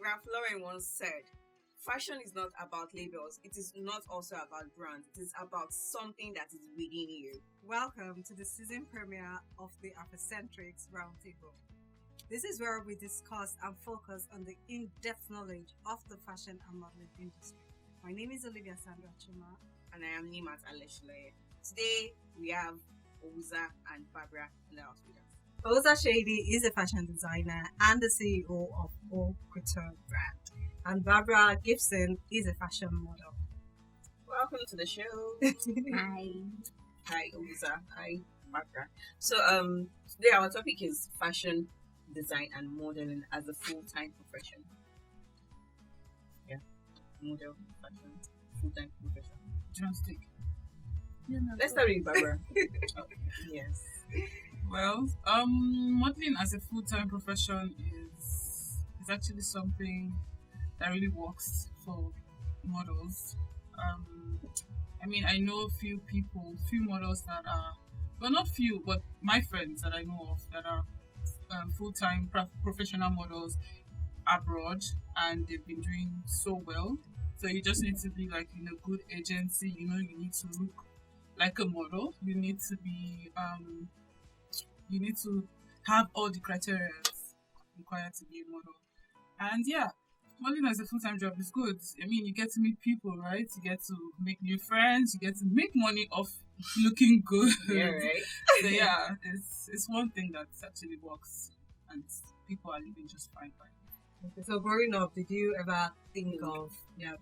Ralph Lauren once said, fashion is not about labels. It is not also about brands. It is about something that is within you. Welcome to the season premiere of the Afrocentrics Round Table. This is where we discuss and focus on the in-depth knowledge of the fashion and modeling industry. My name is Olivia Sandra Chuma. And I am Nimat Aleshloye. Today, we have Ouza and Barbara in the house with us. Ouza Shady is a fashion designer and the CEO of Haute Couture brand. And Barbara Gibson is a fashion model. Welcome to the show. Hi. Hi, Ouza. Hi, Barbara. So, today our topic is fashion design and modeling as a full-time profession. Yeah, model, fashion, full-time profession. Drastic. Let's start with Barbara. Yes. Well, modeling as a full-time profession is actually something that really works for models. I know few models that are, well, not few, but my friends that I know of that are full-time professional models abroad, and they've been doing so well. So you just need to be like in a good agency. You need to look like a model. You need to be you need to have all the criteria required to be a model. And yeah, modeling as a full-time job is good. You get to meet people, right? You get to make new friends. You get to make money off looking good. Yeah, right. So yeah, it's one thing that actually works, and people are living just fine by it. Okay, so growing up, did you ever think of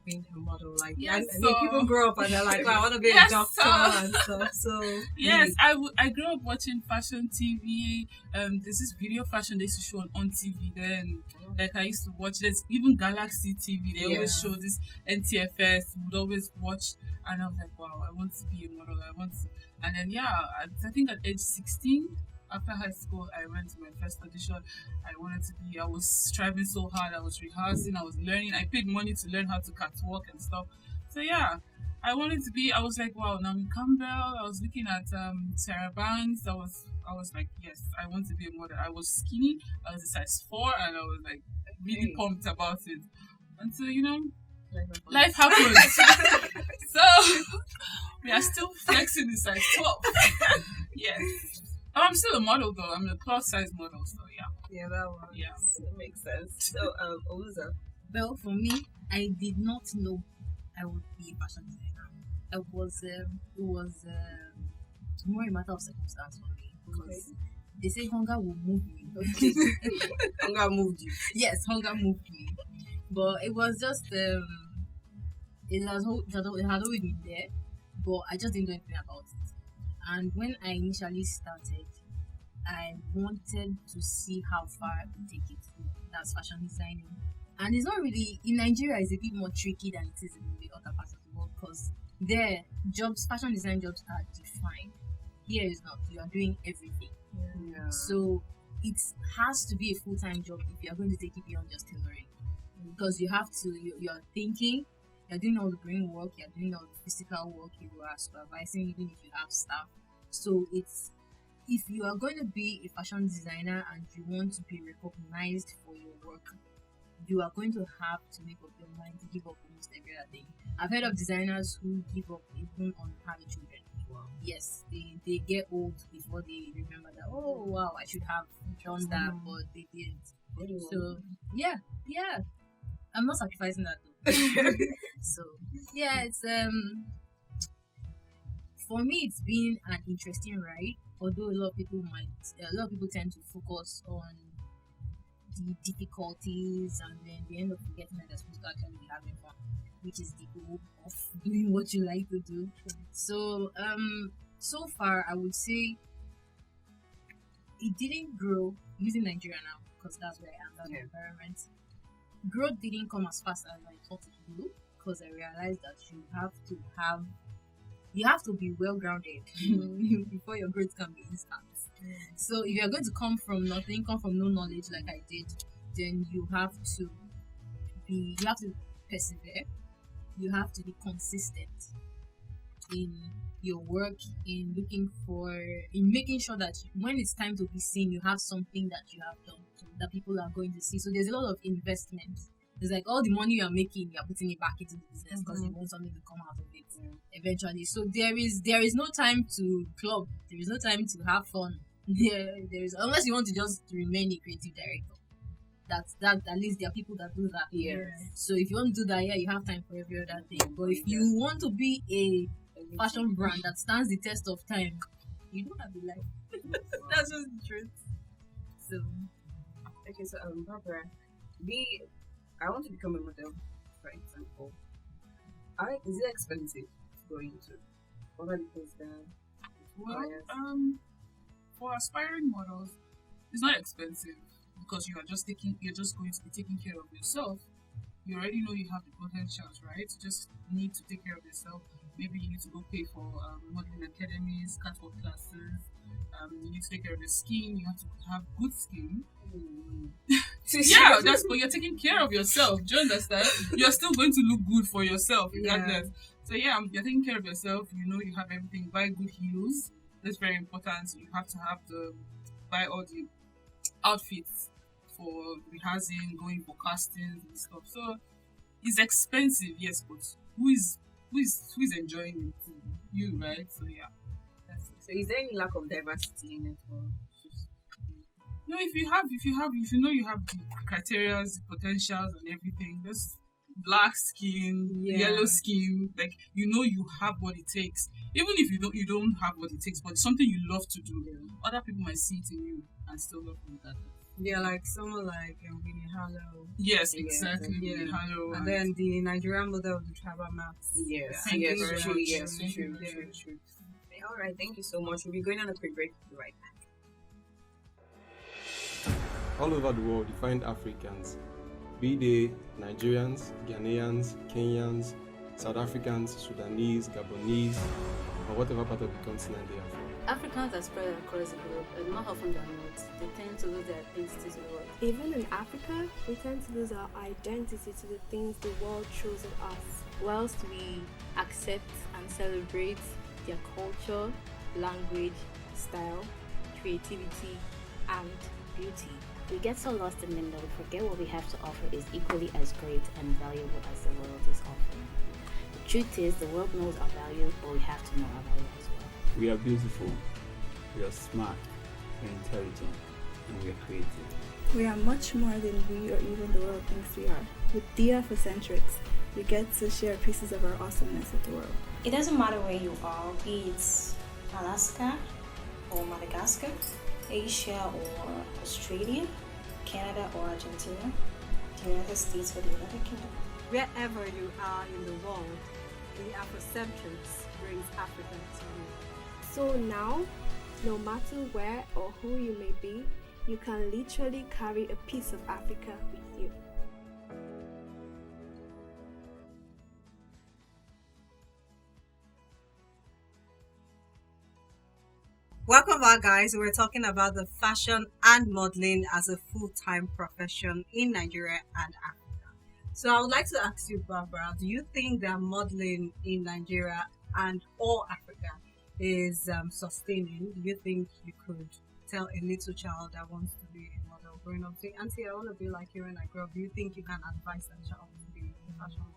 being a model? Like, Yes, I mean, people grow up and they're like, "Well, I want to be Yes, a doctor and stuff." So Yes, I grew up watching fashion TV. There's this video fashion they used to show on TV then. Like I used to watch this, even Galaxy TV. They always show this NTFS. Would always watch, and I was like, wow, I want to be a model. And then I think at age 16, after high school, I went to my first audition. I was striving so hard. I was rehearsing. I was learning. I paid money to learn how to catwalk and stuff. So yeah, I wanted to be. I was like, wow, Naomi Campbell. I was looking at Sarah Banks. I was like, yes, I want to be a model. I was skinny. I was a size 4, and I was like really pumped about it. Until life happened. So we are still flexing the size 12. Yes. I'm still a model though. I'm a plus size model, so yeah. yeah, that one. Yeah. That makes sense. So, Ouza. Well, for me, I did not know I would be a fashion designer. It was more a matter of circumstance for me because they say hunger will move me. Okay. Hunger moved you. Yes, hunger moved me, but it was just it had always been there, but I just didn't do anything about it. And when I initially started, I wanted to see how far I could take it. That's fashion designing. And it's not really, in Nigeria, it's a bit more tricky than it is in the other parts of the world because there, fashion design jobs are defined. Here is not. You are doing everything. Yeah. So it has to be a full-time job if you are going to take it beyond just tailoring. Because you have to, you're thinking, you're doing all the brain work, you're doing all the physical work, you are supervising even if you have staff. So if you are going to be a fashion designer and you want to be recognized for your work, you are going to have to make up your mind to give up almost every other thing. I've heard of designers who give up even on having children. Wow. Yes, they get old before they remember that, oh wow, I should have done that, but they didn't. So yeah, I'm not sacrificing that though. So yeah, it's for me it's been an interesting ride. Although a lot of people tend to focus on the difficulties and then they end up forgetting that they're supposed to actually be having fun, which is the goal of doing what you like to do. So so far I would say it didn't grow using Nigeria now because that's where I am, that's the environment. Growth didn't come as fast as I thought it would because I realized that you have to be well grounded before your growth can be instant. So if you're going to come from nothing, come from no knowledge like I did, then you have to persevere. You have to be consistent in your work, in making sure that when it's time to be seen, you have something that you have done that people are going to see. So there's a lot of investment It's like all the money you are making, you are putting it back into the business because you want something to come out of it eventually. So there is no time to club. There is no time to have fun. There is, unless you want to just remain a creative director. That at least there are people that do that. Yes. So if you want to do that, you have time for every other thing. But if you want to be a fashion brand that stands the test of time, you don't have the life. That's just the truth. So Okay, so Barbara, I want to become a model, for example. Is it expensive to go into? What are the things that Well, requires? for aspiring models, it's not expensive because you're just going to be taking care of yourself. You already know you have the potentials, right? You just need to take care of yourself. Maybe you need to go pay for modeling academies, catwalk classes. You need to take care of your skin. You have to have good skin. Yeah, but you're taking care of yourself. Do you understand? You're still going to look good for yourself, regardless. So yeah, you're taking care of yourself. You know you have everything. Buy good heels. That's very important. You have to buy all the outfits for rehearsing, going for castings and stuff. So it's expensive, yes, but who is enjoying it? You, right? So yeah, that's it. So is there any lack of diversity in it? Or just, No, if you know you have the criteria, the potentials, and everything, just black skin, yellow skin, like you know you have what it takes. Even if you don't have what it takes, but it's something you love to do. Other people might see it in you and still love you that. Yeah, like someone like Winnie Harlow. Yes, exactly. Yeah. Hello. And then the Nigerian model of the tribal maps. yes, Thank you yes, very true, much. yes, Thank true, you. true, true. All right, thank you so much. We'll be going on a quick break. We'll be right back. All over the world, you find Africans, be they Nigerians, Ghanaians, Kenyans, South Africans, Sudanese, Gabonese, or whatever part of the continent they are from. Africans are spread across the globe, but not often than not. They tend to lose their identity to the world. Even in Africa, we tend to lose our identity to the things the world throws at us. Whilst we accept and celebrate their culture, language, style, creativity, and beauty, we get so lost in them that we forget what we have to offer is equally as great and valuable as the world is offering. The truth is, the world knows our value, but we have to know our value as well. We are beautiful, we are smart, we are intelligent, and we are creative. We are much more than we or even the world thinks we are. With the Afrocentrics, we get to share pieces of our awesomeness with the world. It doesn't matter where you are, be it Alaska or Madagascar, Asia or Australia, Canada or Argentina, the United States or the United Kingdom. Wherever you are in the world, the Afrocentrics brings Africa to you. So now, no matter where or who you may be, you can literally carry a piece of Africa with you. Welcome back, guys. We're talking about the fashion and modeling as a full-time profession in Nigeria and Africa. So I would like to ask you, Barbara, do you think that modeling in Nigeria and all Africa is sustaining? Do you think you could tell a little child that wants to be a model growing up, say, Auntie, I want to be like you when I grow up? Do you think you can advise that child to be a fashion model?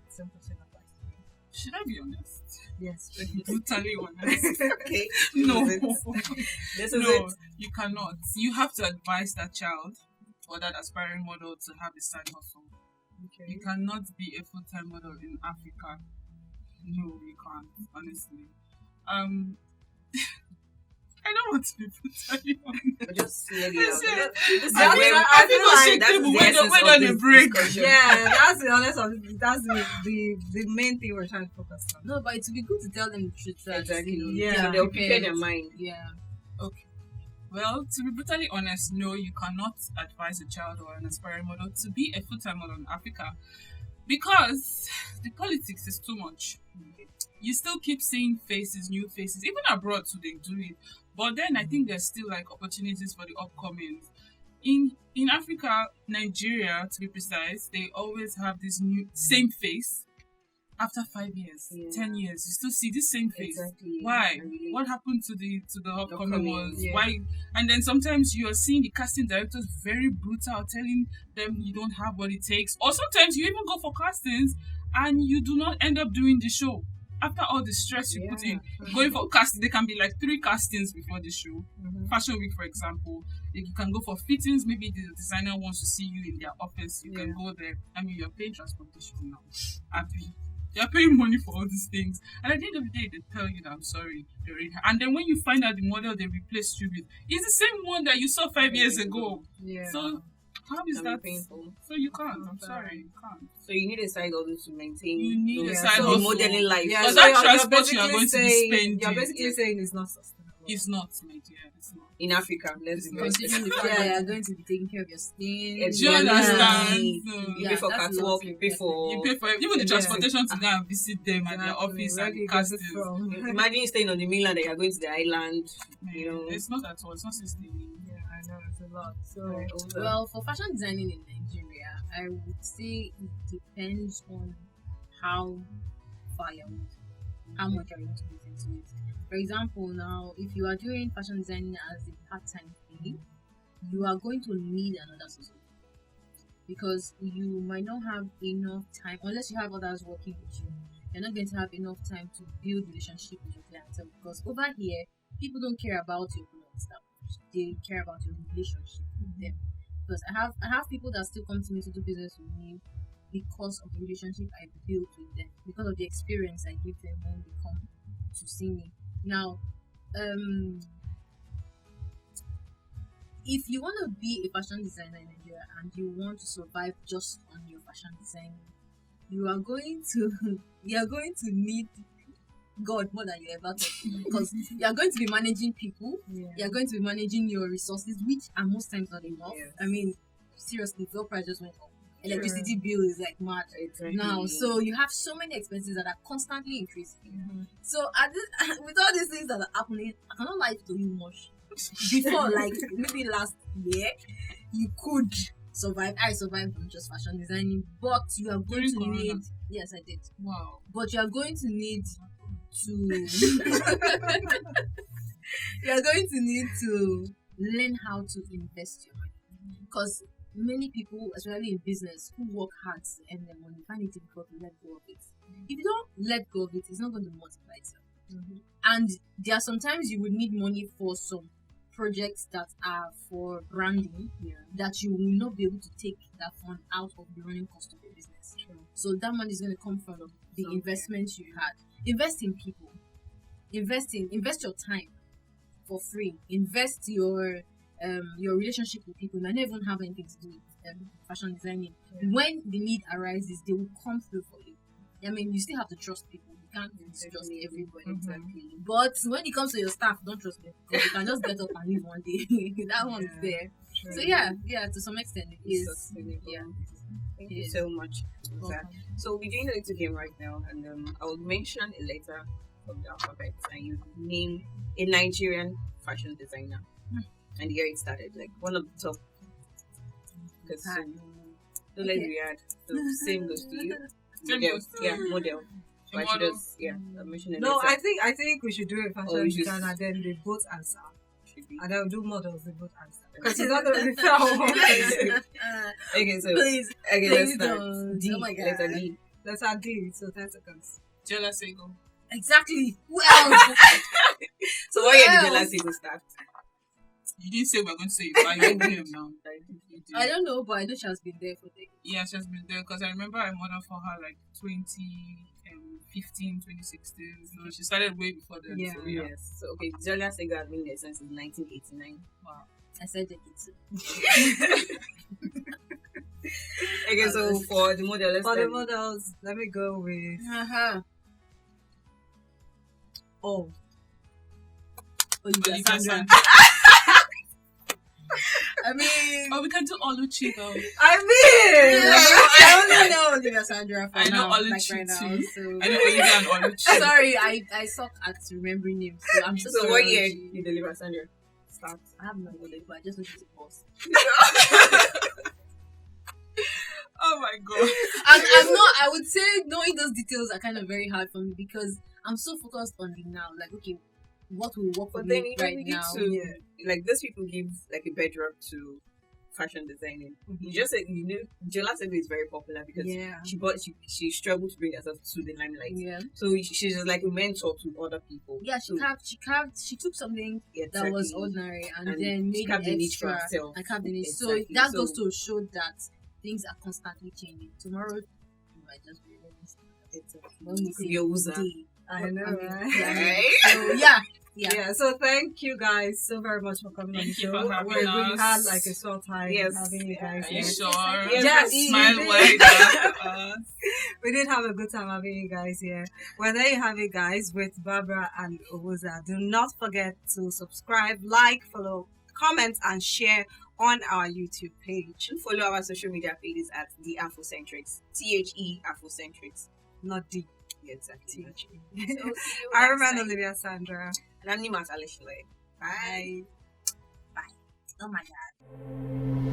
Same question applies to you. Should I be honest? Yes. Brutally honest. Okay. No. This is No, it. you cannot. You have to advise that child or that aspiring model to have a side hustle. Okay. You cannot be a full-time model in Africa. No, you can't, honestly. I don't want to be brutally honest. But just hear the Yes, yes. I feel like that's the essence when of on a this break. discussion. Yeah, that's the honest of that's the main thing we're trying to focus on. no, but it would be good to tell them the truth. That, Exactly. you know, Yeah. they So are they'll prepare prepared. their mind. Yeah. Okay. Well, to be brutally honest, no, you cannot advise a child or an aspiring model to be a full-time model in Africa because the politics is too much. You still keep seeing faces, new faces, even abroad too, they do it. But then I think there's still like opportunities for the upcoming. In Africa, Nigeria to be precise, they always have this new same face. after 5 years, Yeah. 10 years, you still see the same face. Exactly. Why? I relate. What happened to the upcoming ones? yeah. Why? And then sometimes you are seeing the casting directors very brutal, telling them you don't have what it takes. Or sometimes you even go for castings and you do not end up doing the show. After all the stress you put in, going for casting, there can be like 3 castings before the show. Fashion Week, for example, you can go for fittings. Maybe the designer wants to see you in their office. You can go there. I mean, you're paying transportation now. You're paying money for all these things. And at the end of the day, they tell you that I'm sorry. And then when you find out the model they replaced you with is the same one that you saw 5 years ago. Yeah. So how is Can that be painful. So you can't. I'm sorry, you can't. So you need a side hustle to maintain. You need a the side the hustle. modeling life. Yeah, Because so that you're transport you are basically going to be saying- spending. You're basically saying it's not sustainable. It's not, my dear. It's not. In Africa, let's be honest. Considering the fact that you are going to be taking care of your skin. It's Do you really understand? You Yeah, pay for that's catwalk, lovely, you pay for. You pay for even the Yeah. transportation to go and visit them at their Exactly. office Where and do the you get it castings. from? Imagine you staying on the mainland and you're going to the island. You know. It's not at all. It's not sustaining. Yeah, I know it's a lot. So Well, for fashion designing in Nigeria, I would say it depends on how far you're going, how much you're going to put into it. For example, now, if you are doing fashion designing as a part-time thing, you are going to need another source of income because you might not have enough time, unless you have others working with you. You're not going to have enough time to build relationship with your clientele because over here, people don't care about your products that much. They care about your relationship with them. Because I have people that still come to me to do business with me because of the relationship I built with them, because of the experience I give them when they come to see me. Now, if you want to be a fashion designer in Nigeria and you want to survive just on your fashion design, you are going to need God more than you ever thought, because you are going to be managing people. You are going to be managing your resources, which are most times not enough. Yes. I mean, seriously, fuel price just went up. Electricity bill is like mad Exactly. now, so you have so many expenses that are constantly increasing. So with all these things that are happening, I cannot lie to you much. Before, like maybe last year, you could survive. I survived on just fashion designing, but you are going to Corona. need. Yes, I did. Wow. But you are going to need to. You are going to need to learn how to invest your money, because many people, especially in business, who work hard to earn their money, find it difficult to let go of it. If you don't let go of it, it's not going to multiply itself. And there are sometimes you would need money for some projects that are for branding, that you will not be able to take that fund out of the running cost of your business. So that money is going to come from the investments you had. Invest in people. Invest your time for free. Invest your relationship with people. You might not even have anything to do with fashion designing. When the need arises, they will come through for you. I mean, you still have to trust people. You can't trust everybody. Exactly. But when it comes to your staff, don't trust them, because you can just get up and leave one day. That one's there. So yeah, to some extent it is. Sustainable. Yeah. Thank you so much for that. Welcome. So we're doing a little game right now, and I will mention a letter from the alphabet, and you name a Nigerian fashion designer, and here it started, like one of the top. Because don't let me add. So same goes to you. Same Model, goes to yeah, model. A Why should model. us, I'll mention a no, letter. I think we should do a Or fashion we should- designer, then they both answer, Should be. and then we'll do models. They both answer, because it's not going to be fair. Okay, so Please, okay, let's please start. don't. D, Oh my God. letter D. Let's add D. So 10 seconds. Jella Sego. exactly. Who else? So what year did else? the last season start? You didn't say we're going to say it, but you're him now. I don't know, but I know she has been there for decades. Yeah, she has been there because I remember I modeled for her like 2015, 2016. So she started way before then. Yeah. So, yeah. Yes. So okay, Jolia Sega has been there since 1989. Wow. I said decades. Okay, so for the model, let's For the start. models, let me go with O. Olivia Olivia Sandra. Sandra. I mean, Oh, we can do Oluchi though. I mean, I only know Olivia Sandra for I know now, Oluchi right now. too. So. I know Olivia and Oluchi. Sorry, I suck at remembering names. So I'm so So sorry. what year Oluchi. did deliver Sandra start? I have no idea, but I just know she's a boss. Oh my god. I'm not. I would say knowing those details are kind of very hard for me because I'm so focused on the now. Like, okay, what will work for But then me you right need now? to like those people give like a bedrock to fashion designing. You just said Jola said is very popular because she struggled to bring herself to the limelight. Yeah. So she's just like a mentor to other people. Yeah, she took something that was ordinary and then made carved it the niche for extra herself. and carved the niche. Exactly. So that goes to show that things are constantly changing. Tomorrow you might just be when we say day. I know, right? So yeah. So thank you guys so very much for coming on the show. For having We us. had like a swell time having you guys. Are you here. sure? Yes, Smile we wide did. at us. We did have a good time having you guys here. Well, there you have it, guys, with Barbara and Owuza. Do not forget to subscribe, like, follow, comment, and share on our YouTube page. And follow our social media pages at the Afrocentrics. THE Afrocentrics. Not D. Yeah, exactly. So, I remember Olivia Sandra. And I'm Nimas Alishile. Bye. Oh my God.